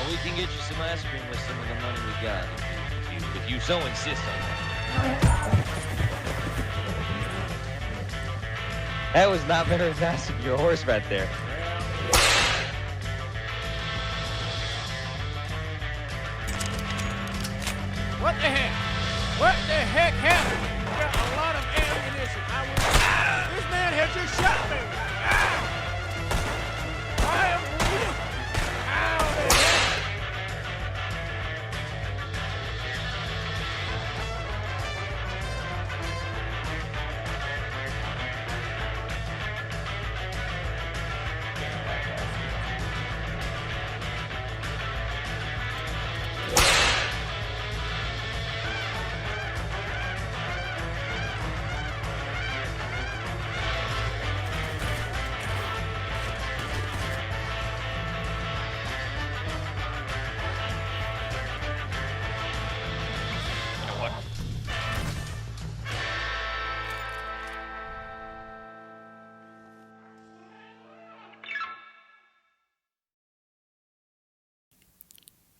we can get you some ice cream with some of the money we got, if you so insist on that. That was not very fast of your horse right there. What the heck? What the heck happened? I got a lot of ammunition. This man had just shot me. I am bleeding. How the heck?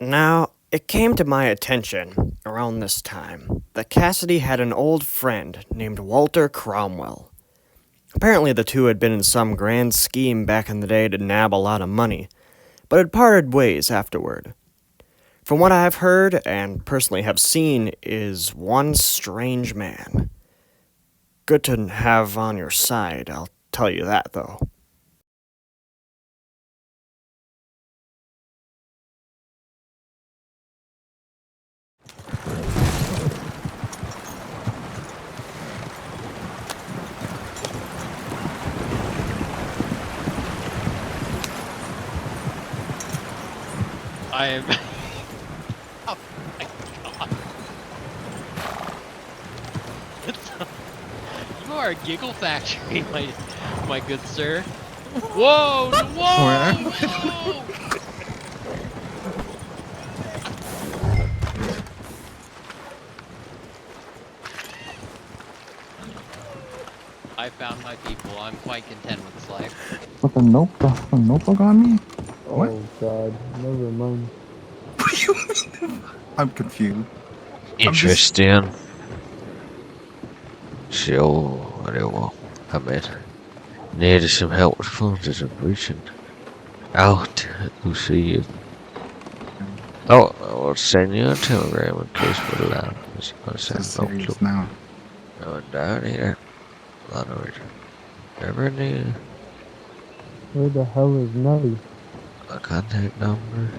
Now, it came to my attention, around this time, that Cassidy had an old friend named Walter Cromwell. Apparently the two had been in some grand scheme back in the day to nab a lot of money, but had parted ways afterward. From what I've heard, and personally have seen, is one strange man. Good to have on your side, I'll tell you that, though. I am. Oh my god! You are a giggle factory, my good sir. Whoa! Whoa! Whoa! I found my people. I'm quite content with this life. With a notebook on me? What? Oh god, never mind. I'm confused. Interesting. So, anyway, I needed some help with funds as I'm reaching out to see if. Oh, I'll send you a telegram in case we're allowed. This is serious now. No, down here. A lot of it. Ever need Where the hell is Nelly? a contact number?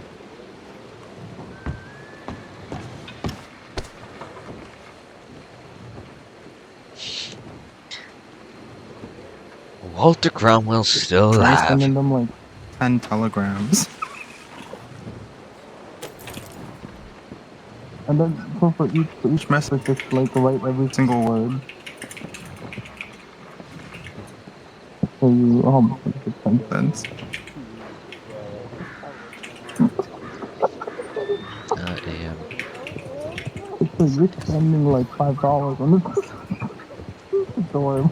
Walter Cromwell's still Try alive. sending them like 10 telegrams. And then for each message, just like write every single word. So you, oh my god, 10 cents. Oh, damn. It's like you're spending like $5 on this. Don't worry.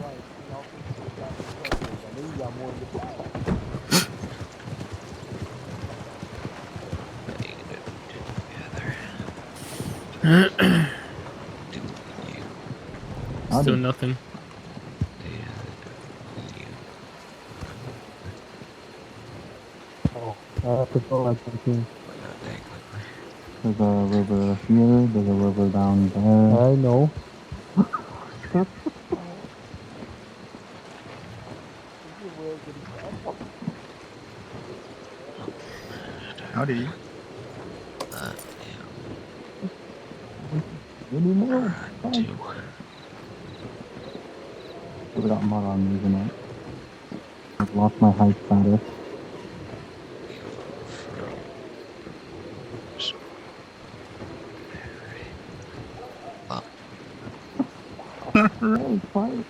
Still nothing. Oh, I have to go like something. There's a river here, there's a river down there. I know. Howdy. Anymore? I've got mud on me, isn't it? I've lost my high status. Really quiet.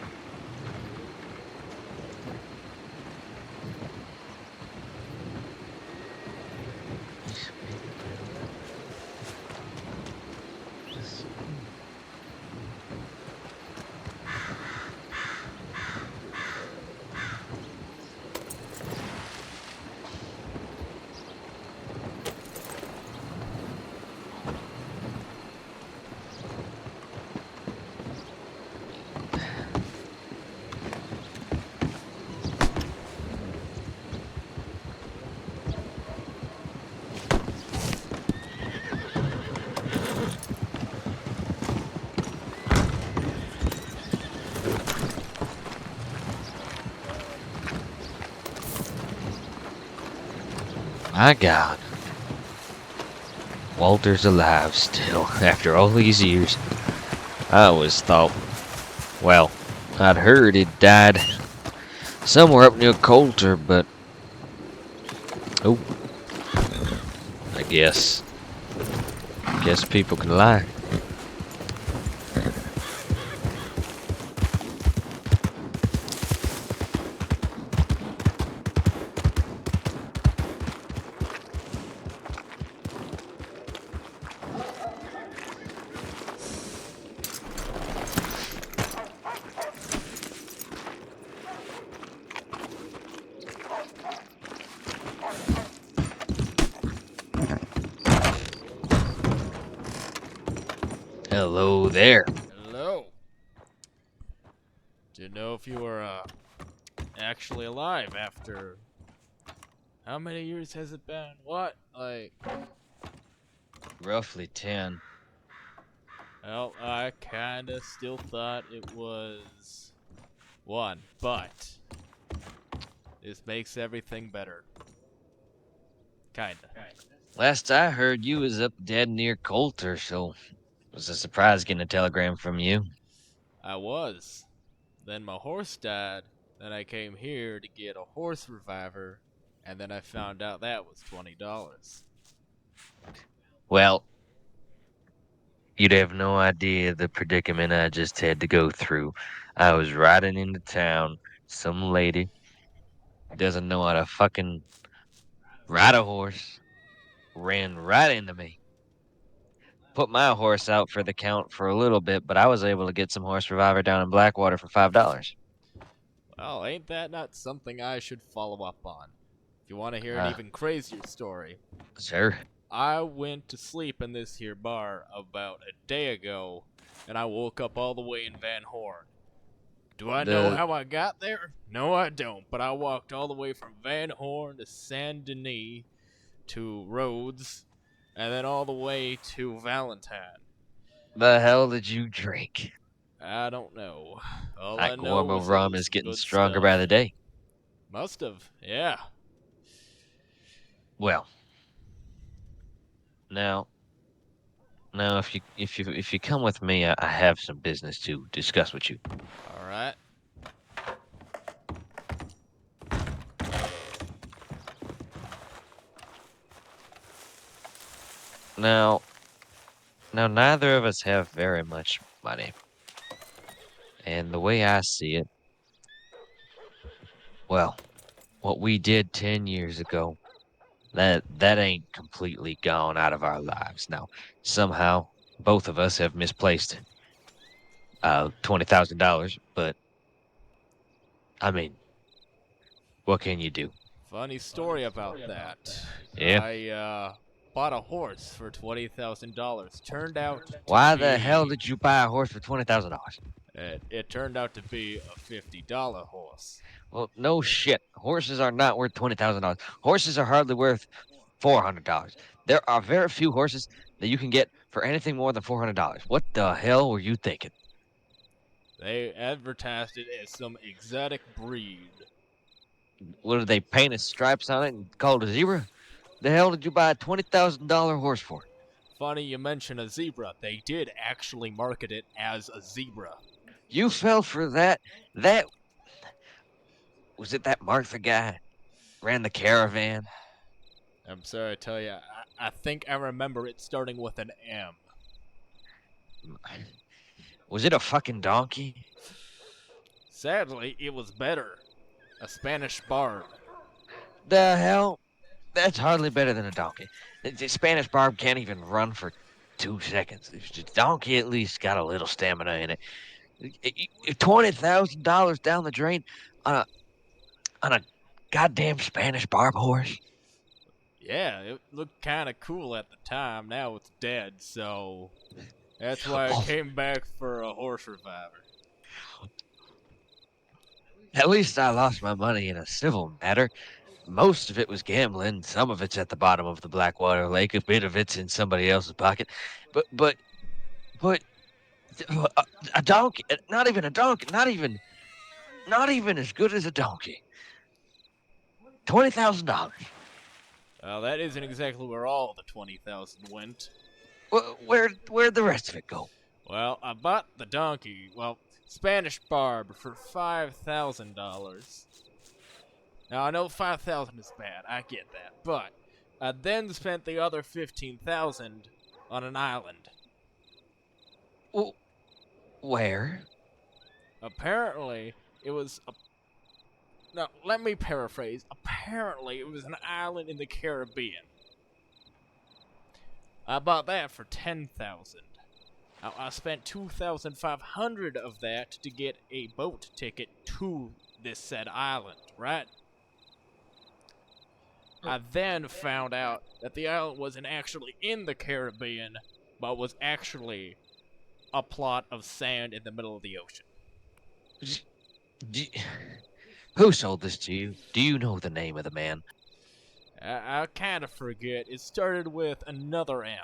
My God. Walter's alive still, after all these years. I always thought, well, I'd heard he died somewhere up near Coulter, but... Oh. I guess people can lie. Hello there. Hello. Didn't know if you were actually alive after. How many years has it been? What? Like. Roughly 10. Well, I kinda still thought it was 1, but this makes everything better. Kinda. Last I heard, you was up dead near Coulter, so it was a surprise getting a telegram from you. I was. Then my horse died. Then I came here to get a horse reviver, and then I found out that was $20. Well, you'd have no idea the predicament I just had to go through. I was riding into town. Some lady doesn't know how to fucking ride a horse. Ran right into me. Put my horse out for the count for a little bit, but I was able to get some horse reviver down in Blackwater for $5. Well, ain't that not something I should follow up on? If you want to hear an even crazier story, Sir? I went to sleep in this here bar about a day ago, and I woke up all the way in Van Horn. Do I know how I got there? No, I don't, but I walked all the way from Van Horn to Saint Denis to Rhodes, and then all the way to Valentine. The hell did you drink? I don't know. All That I know Gormo was it rum was is getting good stronger stuff. by the day. Must have, yeah. Well, now if you come with me, I have some business to discuss with you. All right. Now neither of us have very much money. And the way I see it, well, what we did 10 years ago, that ain't completely gone out of our lives. Now, somehow, both of us have misplaced $20,000, but I mean, what can you do? Funny story about that. Yeah. I bought a horse for $20,000. Turned out to Why be, the hell did you buy a horse for $20,000? it turned out to be a $50 horse. Well, no shit. Horses are not worth $20,000. Horses are hardly worth $400. There are very few horses that you can get for anything more than $400. What the hell were you thinking? They advertised it as some exotic breed. What did they paint his stripes on it and call it a zebra? The hell did you buy a $20,000 horse for? Funny you mention a zebra. They did actually market it as a zebra. You fell for that? That was it. That Martha guy ran the caravan. I'm sorry to tell you, I think I remember it starting with an M. Was it a fucking donkey? Sadly, it was better. A Spanish barb. The hell? That's hardly better than a donkey. The Spanish barb can't even run for 2 seconds. The donkey at least got a little stamina in it. $20,000 down the drain on a goddamn Spanish barb horse. Yeah, it looked kind of cool at the time. Now it's dead, so that's why I came back for a horse reviver. At least I lost my money in a civil matter. Most of it was gambling. Some of it's at the bottom of the Blackwater Lake. A bit of it's in somebody else's pocket. But a donkey, not even a donkey, not even as good as a donkey. $20,000. Well, that isn't exactly where all the 20,000 went. Where'd the rest of it go? Well, I bought the donkey, Spanish Barb for $5,000. Now, I know 5,000 is bad, I get that, but I then spent the other 15,000 on an island. Well, where? Apparently, it was a... Now, let me paraphrase. Apparently, it was an island in the Caribbean. I bought that for 10,000. Now, I spent 2,500 of that to get a boat ticket to this said island, right? I then found out that the island wasn't actually in the Caribbean, but was actually a plot of sand in the middle of the ocean. Who sold this to you? Do you know the name of the man? I kind of forget. It started with another M.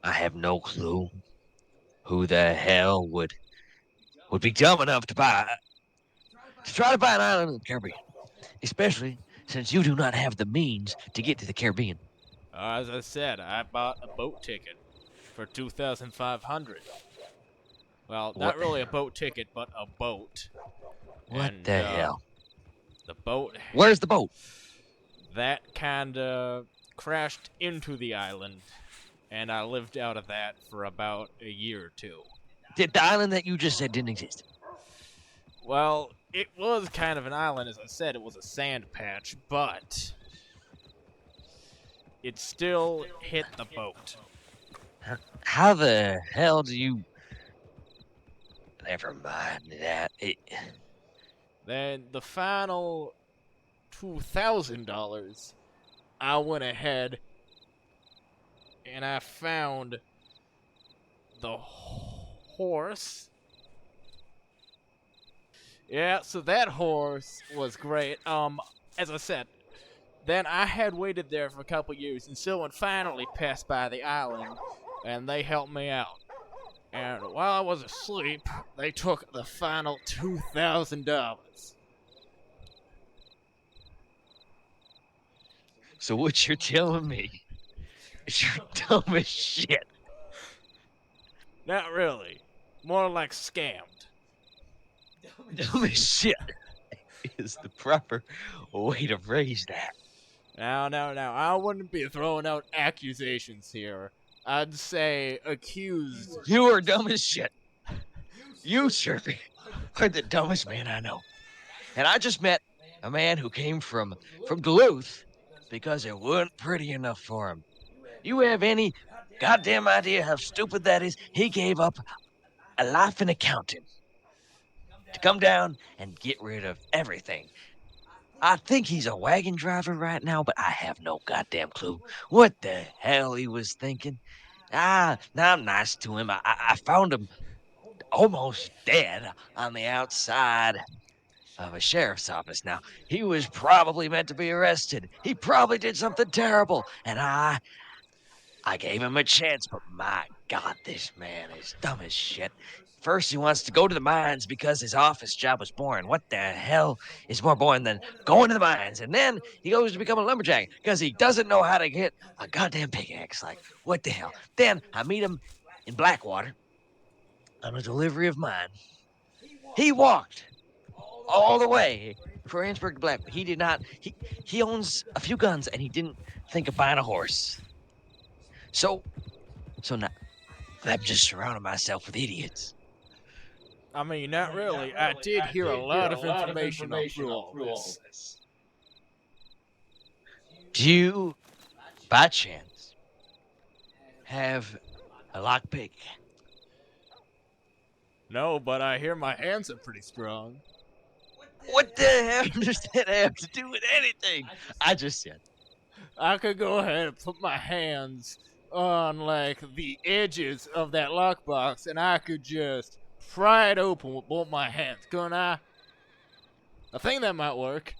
I have no clue who the hell would be dumb enough to try to buy an island in the Caribbean, especially since you do not have the means to get to the Caribbean. As I said, I bought a boat ticket for 2,500. Well, not What? really a boat ticket, but a boat. What And, the hell? The boat Where's the boat? that kinda crashed into the island, and I lived out of that for about a year or two. The island that you just said didn't exist. Well, it was kind of an island, as I said, it was a sand patch, but it still hit the boat. How the hell do you... Never mind that. Then the final $2,000, I went ahead and I found the horse. Yeah, so that horse was great. As I said, then I had waited there for a couple years, and someone finally passed by the island, and they helped me out. And while I was asleep, they took the final $2,000. So what you're telling me is you're dumb as shit. Not really. More like scammed. Dumb as shit is the proper way to phrase that. Now, I wouldn't be throwing out accusations here. I'd say accused. You are dumb as shit. You, sir, are the dumbest man I know. And I just met a man who came from Duluth because it wasn't pretty enough for him. You have any goddamn idea how stupid that is? He gave up a life in accounting to come down and get rid of everything. I think he's a wagon driver right now, but I have no goddamn clue what the hell he was thinking. Now I'm nice to him. I found him almost dead on the outside of a sheriff's office. Now, he was probably meant to be arrested. He probably did something terrible, and I gave him a chance, but my God, this man is dumb as shit. First, he wants to go to the mines because his office job was boring. What the hell is more boring than going to the mines? And then he goes to become a lumberjack because he doesn't know how to get a goddamn pickaxe. Like, what the hell? Then I meet him in Blackwater on a delivery of mine. He walked all the way from Ansburg to Blackwater. He did not. He owns a few guns and he didn't think of buying a horse. So now I'm just surrounding myself with idiots. I mean, not really. I did hear a lot of information through all this. Do you, by chance, have a lockpick? No, but I hear my hands are pretty strong. What the hell does that have to do with anything? I just said. I could go ahead and put my hands on, like, the edges of that lockbox, and I could just pry it open with both my hands, couldn't I? I think that might work.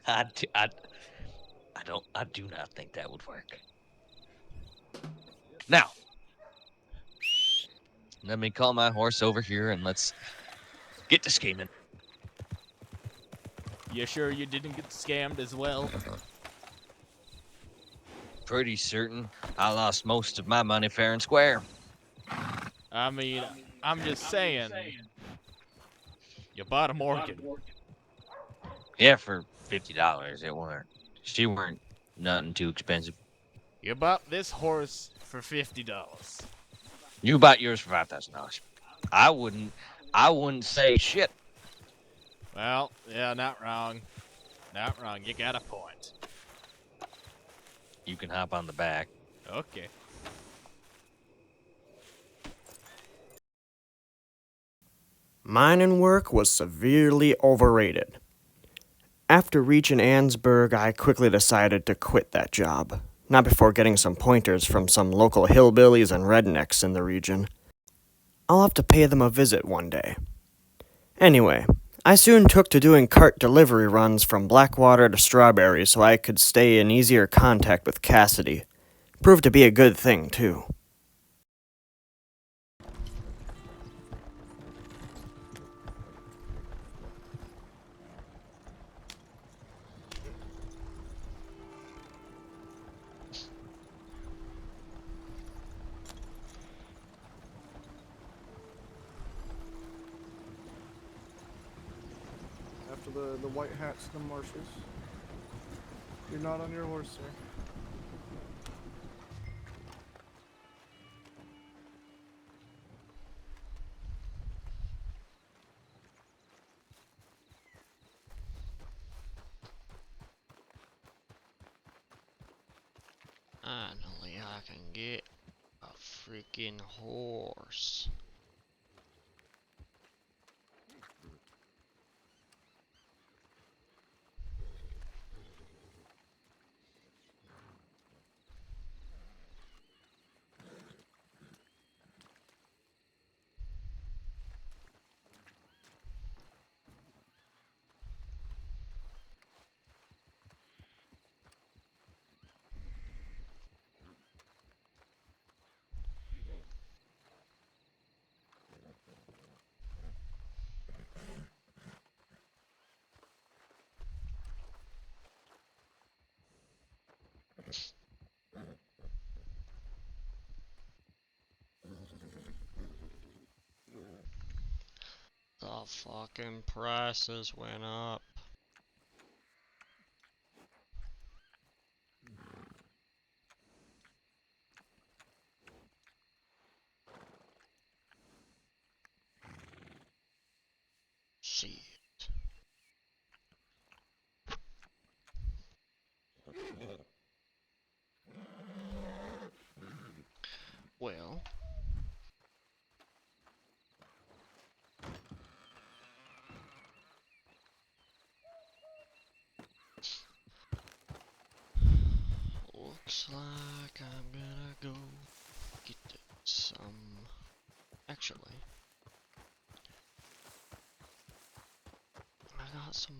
I do not think that would work. Now, let me call my horse over here and let's get to scheming. You sure you didn't get scammed as well? Pretty certain I lost most of my money fair and square. I mean, I'm just saying, you bought a Morgan. Yeah, for $50. She weren't nothing too expensive. You bought this horse for $50. You bought yours for $5,000. I wouldn't say shit. Well, yeah, not wrong. Not wrong. You got a point. You can hop on the back. Okay. Mining work was severely overrated. After reaching Ansburg, I quickly decided to quit that job. Not before getting some pointers from some local hillbillies and rednecks in the region. I'll have to pay them a visit one day. Anyway, I soon took to doing cart delivery runs from Blackwater to Strawberry so I could stay in easier contact with Cassidy. Proved to be a good thing, too. After the white hats, the marshals. You're not on your horse, sir. Finally, I can get a freaking horse. The fucking prices went up. Shit. Well, looks like I'm gonna go get some. Actually, I got some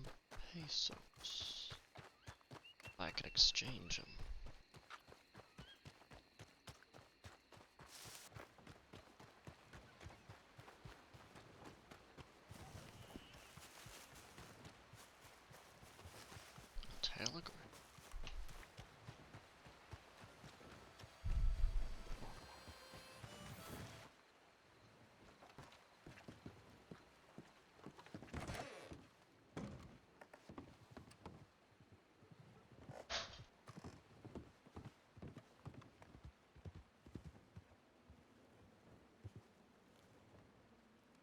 pesos. I could exchange them. Telegram.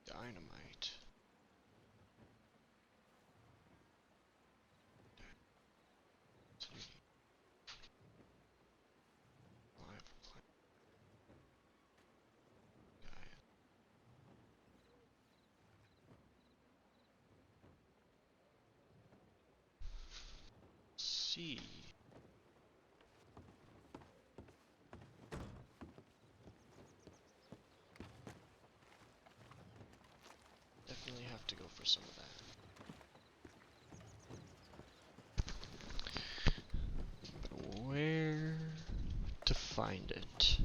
Dynamite. Live play. See. Definitely have to go for some of that. But where to find it?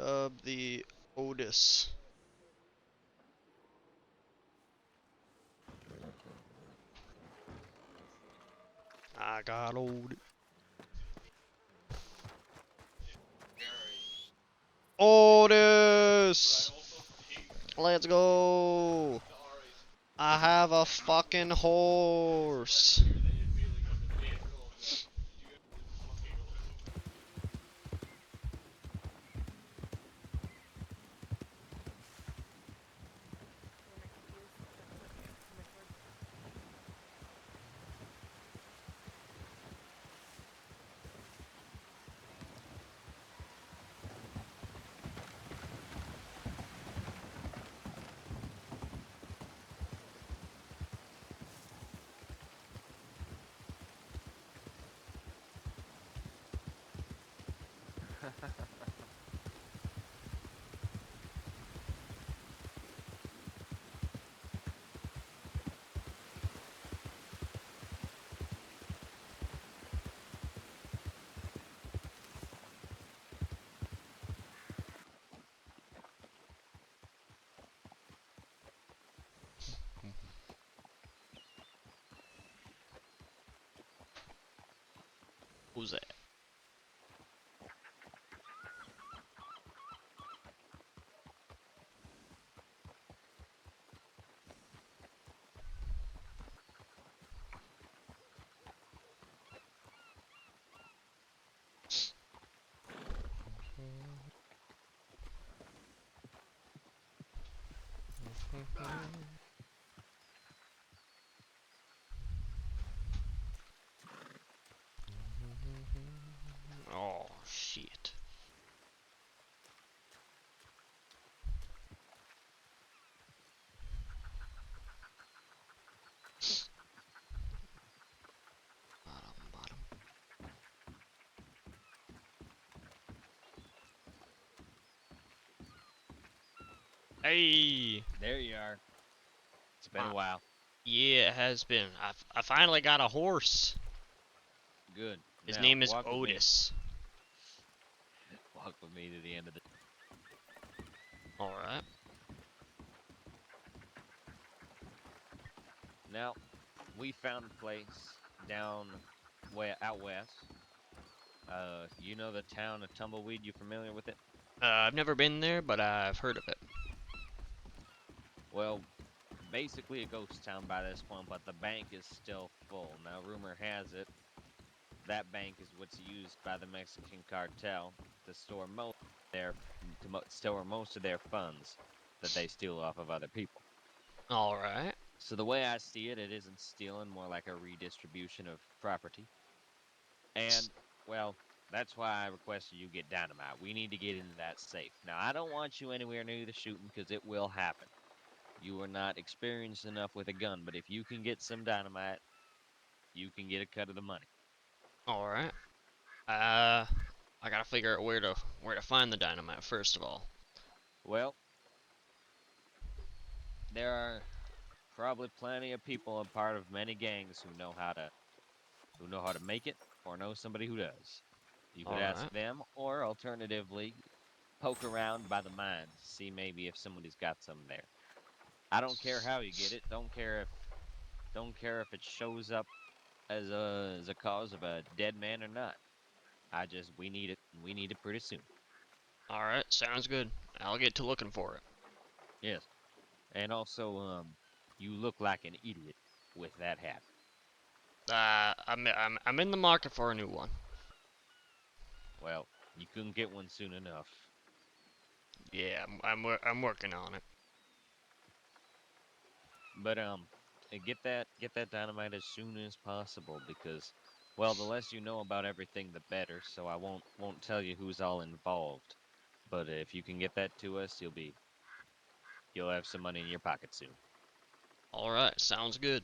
of the Otis. I got old. Otis! Let's go! I have a fucking horse. Who's that? Oh, shit. Bottom. Hey! There you are. It's been a while. Yeah, it has been. I finally got a horse. Good. His Now, name is walk with me. Otis. Walk with me to the end of the. Alright. Now, we found a place down out west. You know the town of Tumbleweed? You familiar with it? I've never been there, but I've heard of it. Well, basically a ghost town by this point, but the bank is still full. Now, rumor has it that bank is what's used by the Mexican cartel to store most of their funds that they steal off of other people. Alright. So the way I see it, it isn't stealing, more like a redistribution of property. And, well, that's why I requested you get dynamite. We need to get into that safe. Now, I don't want you anywhere near the shooting because it will happen. You are not experienced enough with a gun, but if you can get some dynamite, you can get a cut of the money. Alright. I gotta figure out where to find the dynamite first of all. Well, there are probably plenty of people a part of many gangs who know how to make it, or know somebody who does. You could ask Alright. them, or alternatively, poke around by the mines, see maybe if somebody's got some there. I don't care how you get it. Don't care if it shows up as a cause of a dead man or not. We need it. We need it pretty soon. Alright, sounds good. I'll get to looking for it. Yes. And also, you look like an idiot with that hat. I'm in the market for a new one. Well, you couldn't get one soon enough. Yeah, I'm working on it. But get that dynamite as soon as possible because, well, the less you know about everything, the better. So I won't tell you who's all involved. But if you can get that to us, you'll have some money in your pocket soon. Alright, sounds good.